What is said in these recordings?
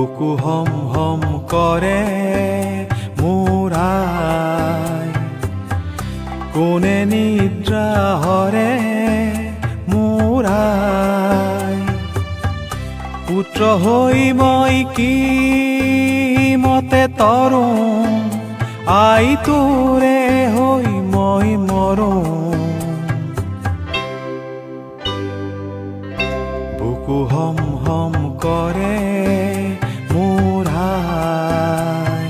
বুকু হম হম কৰে মোৰ আই, কোনে নিদ্ৰা হৰে মোৰ আই। পুত্ৰ হৈ মই কি মতে তৰো, আই তোৰে হৈ মই মৰো। বুকু হম হম কৰে মোৰ আই।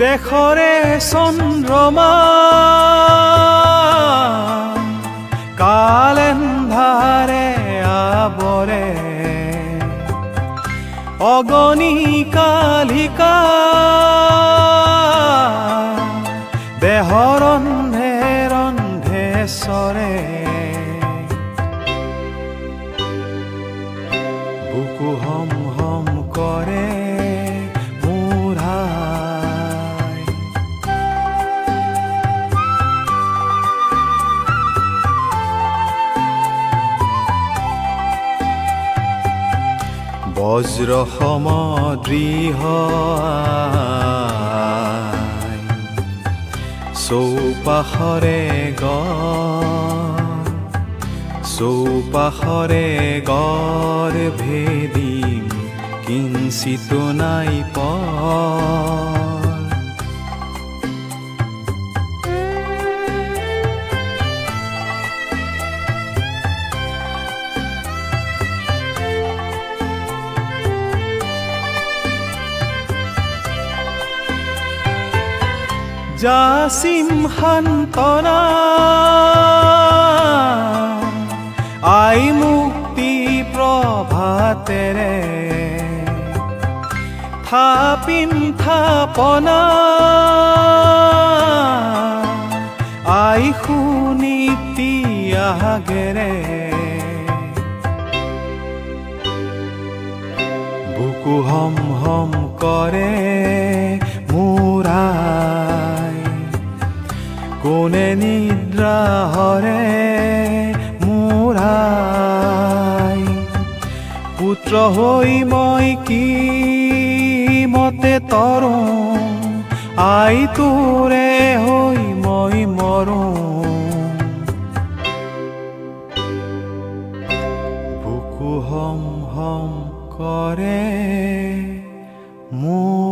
দেশৰে চন্দ্ৰমা কালেন্ধাৰে আৱৰে, অগণি কালিকা দেহৰ ৰন্ধে ৰন্ধে চৰে। বুকু হম হম কৰে মোৰ আই। বজ্ৰ সম দৃঢ় আই, চৌপাশৰে চৌপাশৰে গড় ভেদিম কিঞ্চিত নাই পৰ। যাচিম সান্তনা আই মুক্তি প্ৰভাতেৰে, থাপিম থাপনা আই সুনীতি আগেৰে। বুকু হম হম কৰে মোৰ আই, কোনে নিদ্ৰা হৰে মোৰ আই। পুত্ৰ হৈ মই কি মতে তৰো, আই তোৰে হৈ মই মৰো। বুকু হম হম কৰে মোৰ